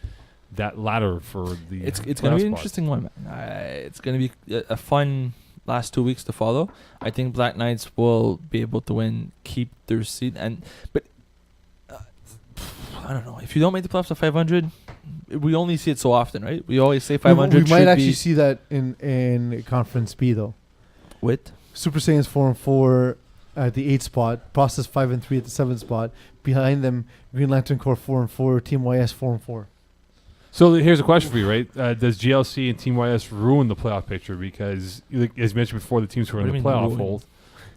that ladder for the. it's playoff going to be an spots. interesting one, man. It's going to be a fun last 2 weeks to follow. I think Black Knights will be able to win, keep their seat, but I don't know. If you don't make the playoffs at 500, we only see it so often, right? We always say 500. We might should actually be see that in Conference B though. with. Super Saiyans 4 and 4 at the 8th spot. Process 5 and 3 at the 7th spot. Behind them, Green Lantern Corps 4 and 4. Team YS 4 and 4. So here's a question for you, right? Does GLC and Team YS ruin the playoff picture? Because, as mentioned before, the teams who are What in do the you mean playoff ruin? hold,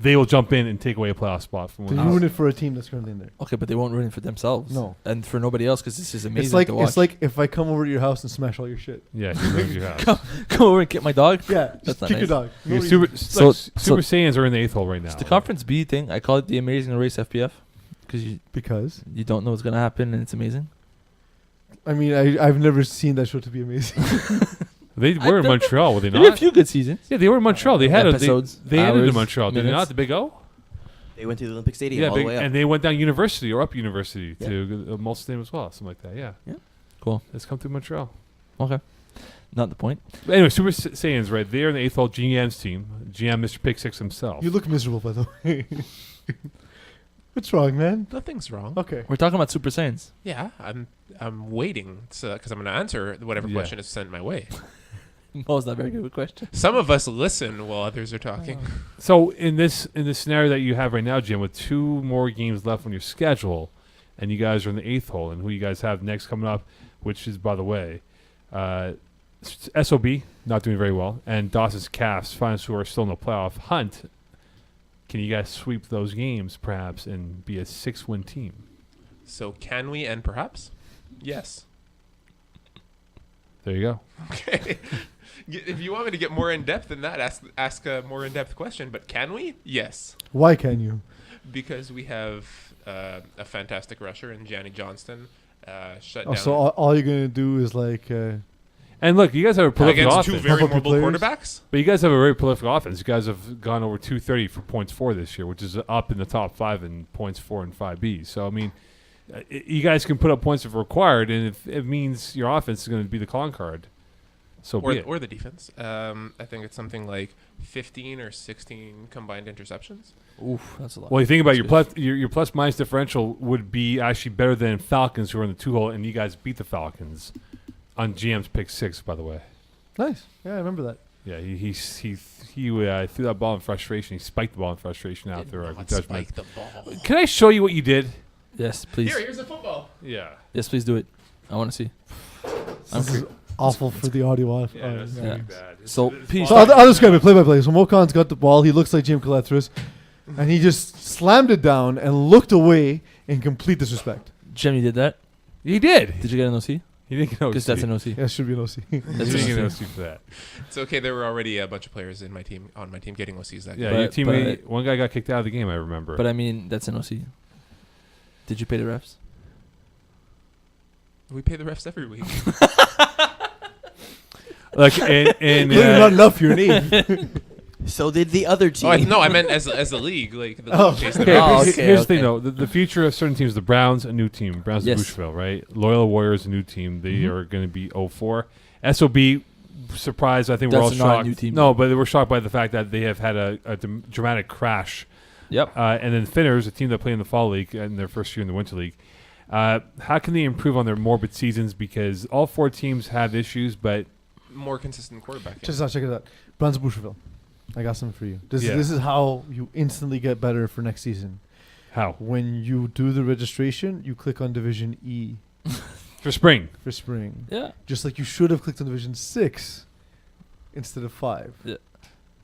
they will jump in and take away a playoff spot from They one. ruin it for a team that's currently in there. Okay, but they won't ruin it for themselves. No. And for nobody else, because this is amazing It's like to watch. it's like if I come over to your house and smash all your shit. Yeah, you know you have. Come over and get my dog. Yeah, That's just not kick your nice. dog. No Your reason. So- Super Saiyans are in the 8th hole right now. It's the Conference B thing. I call it the Amazing Race FPF because Because you don't know what's going to happen and it's amazing. I mean, I've never seen that show to be amazing. They were in Montreal, were they They had a not? few good seasons. Yeah, they were in Montreal. They had Episodes, they ended in hours, Montreal. Did they minutes. not? The Big O? They went to the Olympic Stadium Yeah, all the way up. and they went down University or up University to Multi Stadium as well, something like that. Yeah. Cool. Let's come through Montreal. Okay. Not the point. But anyway, Super Saiyans, right? They're in the 8th hole GM's team. GM, Mr. Pick Six himself. You look miserable, by the way. What's wrong, man? Nothing's wrong. Okay. We're talking about Super Saiyans. Yeah, I'm waiting because I'm going to answer whatever Yeah. question is sent my way. Most not very good of a question. Some of us listen while others are talking. So in this scenario that you have right now, Jim, with 2 more games left on your schedule, and you guys are in the 8th hole, and who you guys have next coming up, which is, by the way, SOB, not doing very well, and Dawson's Cavs, finals who are still in the playoff hunt. Can you guys sweep those games, perhaps, and be a 6-win team? So can we and perhaps? Yes. There you go. Okay. If you want me to get more in depth than that, ask a more in depth question. But can we? Yes. Why can you? Because we have a fantastic rusher in Gianni Johnston. Shut Oh, down so all you're gonna do is like. And look, you guys have a prolific against offense. two very Help up mobile your players. quarterbacks. But you guys have a very prolific offense. You guys have gone over 230 for points for this year, which is up in the top 5 in points 4 and 5B. So, I mean, you guys can put up points if required, and if it means your offense is going to be the calling card, so be it. Or the defense. I think it's something like 15 or 16 combined interceptions. Oof, that's a lot. Well, you think about That's your plus minus differential would be actually better than Falcons, who are in the 2 hole, and you guys beat the Falcons on GM's pick 6, by the way. Nice. Yeah, I remember that. Yeah, he threw that ball in frustration. He spiked the ball in frustration out there. Not spike the ball. Can I show you what you did? Yes, please. Here's a football. Yeah. Yes, please do it. I want to see. I'm This is cur- awful for the audio. Yeah, that's yeah. really bad. So, Peeze, So I'll describe it play by play. So Mokan's got the ball. He looks like Jim Colethris, and he just slammed it down and looked away in complete disrespect. Jim, you did that? He did. Did you get an OC? He didn't get an OC. Because that's an OC. Yeah, it should be an OC. He That's didn't get an interesting. OC for that. It's okay. There were already a bunch of players on my team getting OCs that Yeah, game. your But- teammate, one guy got kicked out of the game, I remember. But I mean, that's an OC. Did you pay the refs? We pay the refs every week. like, and Clearly not enough for your name. So did the other team. I meant as a league. Like the Oh, league pays the Okay, refs. Oh, here's okay, the thing, okay. though. The future of certain teams, the Browns, a new team. Browns Yes. of Boucherville, right? Loyola Warriors, a new team. They Mhm. are going to be 0-4. SOB, surprised. I think we're all That's not a shocked. new team. No, but we're shocked by the fact that they have had a dramatic crash. Yep. And then Finners, a team that played in the Fall League in their first year in the Winter League. How can they improve on their morbid seasons? Because all 4 teams have issues, but More consistent quarterback. Check it out. Browns of Boucherville. I got something for you. This Yeah. is how you instantly get better for next season. how? When you do the registration, you click on Division E For spring. for spring. Yeah. Just like you should have clicked on Division 6 instead of 5. Yeah.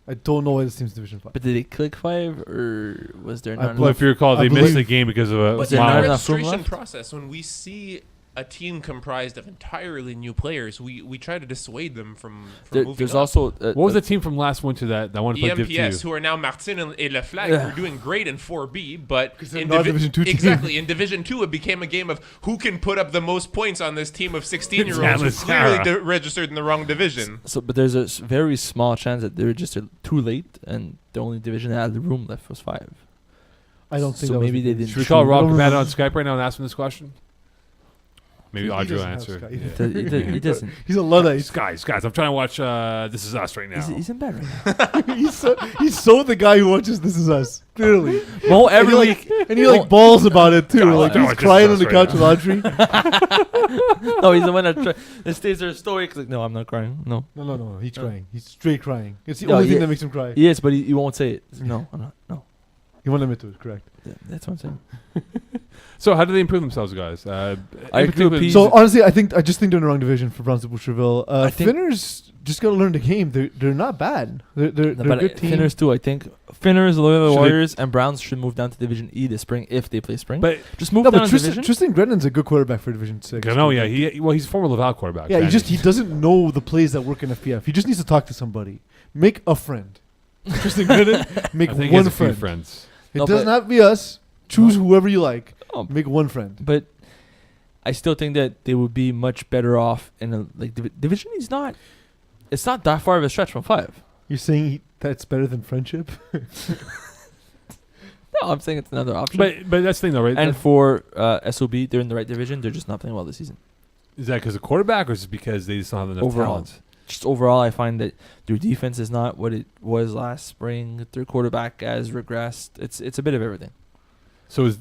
I don't know why this team's Division 5. But did they click 5 or was there not Well, enough? if you recall, I they missed believe- the game because of a But there in not the mild. enough room registration left? process, when we see a team comprised of entirely new players, we try to dissuade them from moving There's up. also What was the team from last winter that wanted to play Div 2? EMPS, who are now Martin and Leflag, Yeah. who are doing great in 4B, but Because they're in not a Division 2 team. exactly in Division 2, it became a game of who can put up the most points on this team of 16-year-olds who Atlas clearly Sarah. registered in the wrong division. So, but there's a very small chance that they registered too late, and the only division that had the room left was 5. I don't think So that was maybe the they case. didn't Should we call I Rob don't Commander know. on Skype right now and ask him this question? Maybe He Audrey will doesn't have answer. Skype. Yeah. He doesn't. He's a Luddite. Guys, I'm trying to watch This Is Us right now. He's in bed right now. he's so the guy who watches This Is Us. Clearly. Well, every And he, week. and he like balls about it too. Don't Like watch he's This crying Is on Us the right couch with Audrey. No, he's the one that stays there stoic. He's like, no, I'm not crying. No. No. He's crying. He's straight crying. It's the No, only he- thing that makes him cry. Yes, but he won't say it. No, I'm not. No. He won't admit to it. Correct. Yeah, that's what I'm saying. So how do they improve themselves, guys? I in agree particular- with Peeze. So honestly, I just think they're in the wrong division for Browns of Boucherville. I think- Finners just got to learn the game. They're not bad. They're a But good team. Finners too, I think. Finners, Loyola Should they- Warriors, and Browns should move down to Division E this spring if they play spring. But just move No, down but a Tristan division. Grennan's a good quarterback for Division 6. I know, yeah. He's a former Laval quarterback. Yeah, man. he doesn't know the plays that work in FPF. He just needs to talk to somebody. Make a friend. Tristan Grennan, make I think he one has a few friend. friends. It No, doesn't but- have to be us. Choose whoever you like. Oh, Make one friend. but I still think that they would be much better off in a Division E is not. It's not that far of a stretch from 5. You're saying that's better than friendship? No, I'm saying it's another option. But that's the thing, though, right? And for SOB, they're in the right division. They're just not playing well this season. Is that because of quarterback, or is it because they just don't have enough Overall. talent? Just overall, I find that their defense is not what it was last spring. Their quarterback has regressed. It's a bit of everything. So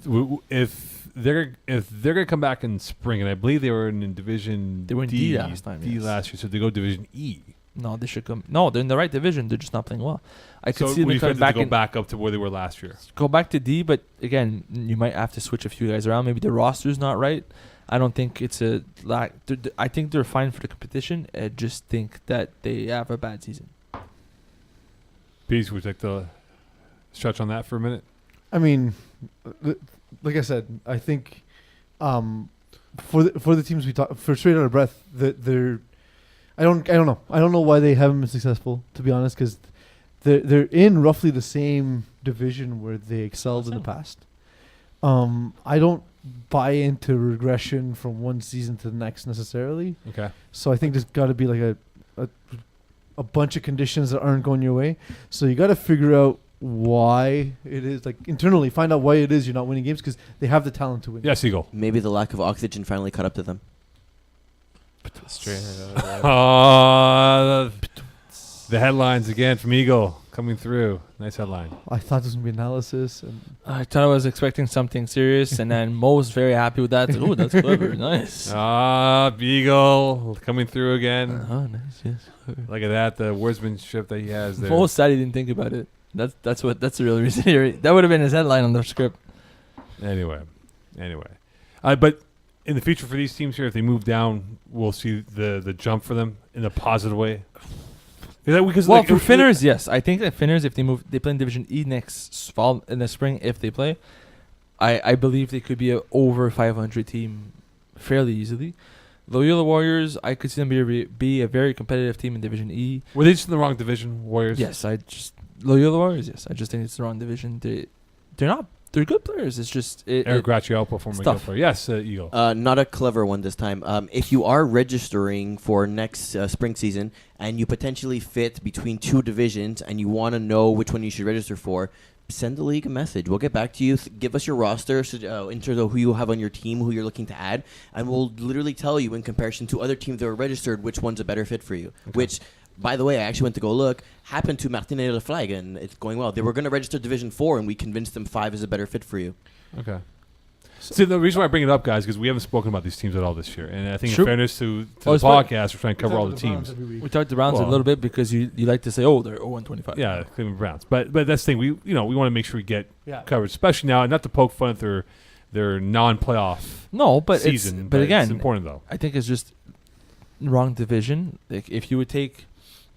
if they're gonna come back in spring, and I believe they were in Division They were in D last time, D yes. last year, so they go Division E. No, they should come. No, they're in the right division. They're just not playing well. I could So see them we coming expect back to go and back up to where they were last year. go back to D. But again, you might have to switch a few guys around. Maybe the roster's not right. I don't think it's a lack. I think they're fine for the competition. I just think that they have a bad season. Peace, would you like to stretch on that for a minute? I mean, like I said, I think for the teams we talk for straight out of breath, that they're I don't know. I don't know why they haven't been successful, to be honest, because they're in roughly the same division where they excelled in the past. I don't buy into regression from one season to the next necessarily. Okay. So I think there's got to be like a bunch of conditions that aren't going your way. So you got to figure out why it is, like internally find out why it is you're not winning games, because they have the talent to win. Yes, Eagle. Maybe the lack of oxygen finally caught up to them. Straight The headlines again from Eagle coming through. Nice headline. I thought this was gonna be analysis, and I thought I was expecting something serious, and then Mo was very happy with that. Oh, that's clever, nice. Eagle coming through again. Oh, nice, yes. Look at that, the wordsmanship that he has there. Mo said he didn't think about it. That's the real reason here. That would have been his headline on the script. Anyway. But in the future for these teams here, if they move down, we'll see the jump for them in a positive way. Because Well, for Finners, yes. I think that Finners, if they play in Division E next fall in the spring, if they play, I believe they could be a over 500 team fairly easily. Loyola Warriors, I could see them be a very competitive team in Division E. were they just in the wrong division, Warriors? Yes, Loyola Warriors. Yes, I just think it's the wrong division. They're good players. It's just Eric Graciello, former Eagle player. Yes, Eagle. Not a clever one this time. If you are registering for next spring season and you potentially fit between two divisions and you want to know which one you should register for, send the league a message. We'll get back to you. Give us your roster in terms of who you have on your team, who you're looking to add, and we'll literally tell you in comparison to other teams that are registered which one's a better fit for you. Okay. Which, by the way, I actually went to go look, happened to Martin et Flag, and it's going well. They were going to register Division 4, and we convinced them 5 is a better fit for you. Okay. See, the reason why I bring it up, guys, because we haven't spoken about these teams at all this year. And I think in fairness to the podcast, we're trying to cover all the teams. We talked the Browns a little bit because you like to say, oh, they're 0-25. Yeah, Cleveland Browns. But that's the thing. We want to make sure we get covered, especially now, not to poke fun at their non-playoff season. But again, it's important, though. I think it's just wrong division. Like, if you would take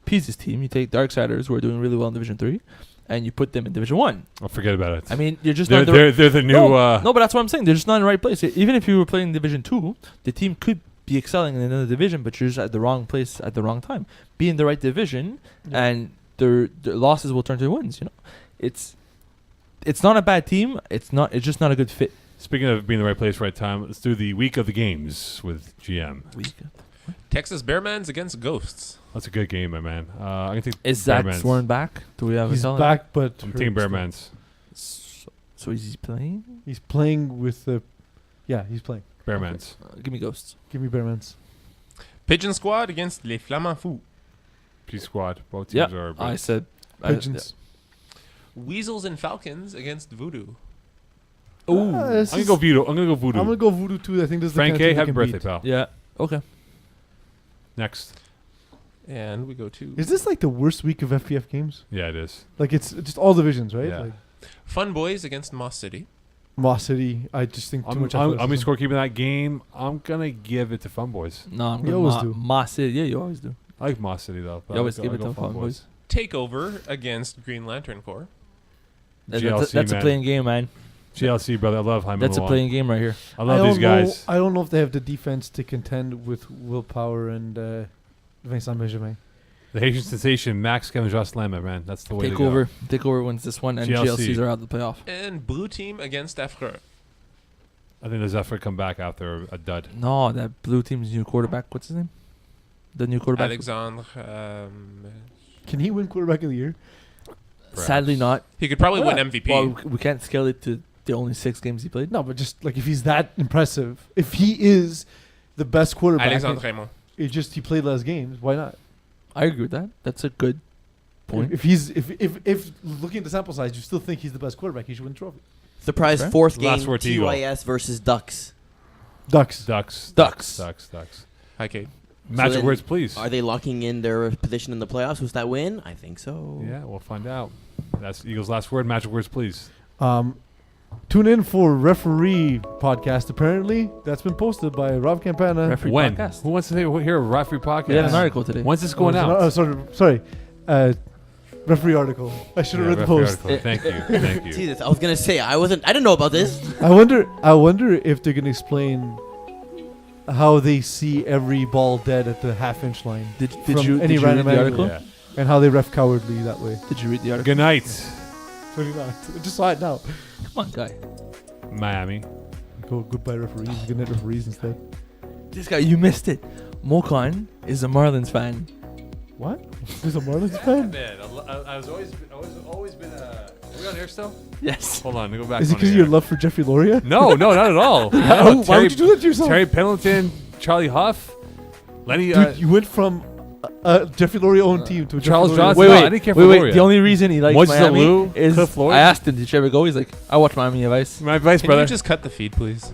Peace's team, you take Darksiders, who are doing really well in Division 3, and you put them in Division 1. Oh, forget about it. I mean, you're just they're the new... No, but that's what I'm saying. They're just not in the right place. Even if you were playing Division 2, the team could be excelling in another division, but you're just at the wrong place at the wrong time. Be in the right division, and their losses will turn to wins. It's not a bad team. It's just not a good fit. Speaking of being in the right place, right time, let's do the week of the games with GM. Texas Bearmans against Ghosts. That's a good game, my man. I'm gonna take Is Zach Bearmans. Sworn back? Do we have he's back, but I'm taking Bearmans. So is he playing? He's playing with the... Yeah, he's playing. Bearmans. Okay. Give me Ghosts. Give me Bearmans. Pigeon Squad against Les Flamands Fous. Peace Squad. Both teams are... I said... Pigeons. Weasels and Falcons against Voodoo. Ooh. I'm gonna go Voodoo. I'm gonna go Voodoo too. I think this is Frank the A, kind of happy team birthday, they can pal. Yeah. Okay. Next. And we go to... beat. Is this like the worst week of FPF games? Yeah, it is. Like, it's just all divisions, right? Yeah. Like Fun Boys against Moss City. Moss City, I just think too I'm much. gonna athleticism. scorekeeping that game. I'm gonna give it to Fun Boys. No, I'm You going always do. Moss City. Yeah, you always do. I like Moss City though. You always give it to Fun Boys. Takeover against Green Lantern Corps. GLC, That's a man. playing game, man. GLC, brother. I love Hyman That's a Malone. playing game right here. I love these guys. I don't know if they have the defense to contend with Willpower and Vincent Benjamin. The Haitian sensation, Max Kevin Jocelyn, man. That's the way to go. Takeover wins this one, and GLC. GLCs are out of the playoff. And Blue Team against Affreux. I think the Zephyr come back after a dud. No, that blue team's new quarterback. What's his name? the new quarterback. Alexandre. Can he win quarterback of the year? Sadly, not. He could probably Why win not? MVP. Well, we can't scale it to the only 6 games he played. No, but just like if he's that impressive, if he is the best quarterback, Alexandre Raymond. it just he played less games. Why not? I agree with that. That's a good point. If he's if looking at the sample size, you still think he's the best quarterback, he should win the trophy. Surprise Fair. 4th Last game, word to Eagle. TYS versus Ducks. Ducks. Ducks. Hi, Kate. Magic then words, please. Are they locking in their position in the playoffs with that win? I think so. Yeah, we'll find out. That's Eagles' last word. Magic words, please. Tune in for referee podcast. Apparently, that's been posted by Rob Campana. Referee When? podcast. Who wants to hear a referee podcast? We had an article today. When's this going out? Oh, sorry. Referee article. I should have read the referee post. article. Thank you. Thank you. Jesus, I was gonna say I didn't know about this. I wonder if they're gonna explain how they see every ball dead at the half-inch line Did from you any read random the angle. article? Yeah. and how they ref cowardly that way. Did you read the article? Good night, Maybe not. I just saw it now. Come on, guy. Miami. Go goodbye referees. Good night referees instead. This guy, you missed it. Mokan is a Marlins fan. What? There's a Marlins fan? Man, I was always been a. Are we on air still? Yes. Hold on, go back. Is it because of your love for Jeffrey Loria? No, not at all. Why would you do that to yourself? Terry Pendleton, Charlie Huff, Lenny. Dude, you went from Jeffrey Loria owned team to a Charles Jeffrey Loria. Johnson. Wait, No, wait, I didn't care wait, for wait. Loria. The only reason he likes Moises Miami Alou, is Cliff Lloyd. I asked him, did you ever go? He's like, I watch Miami Vice. My vice Can brother. you just cut the feed, please?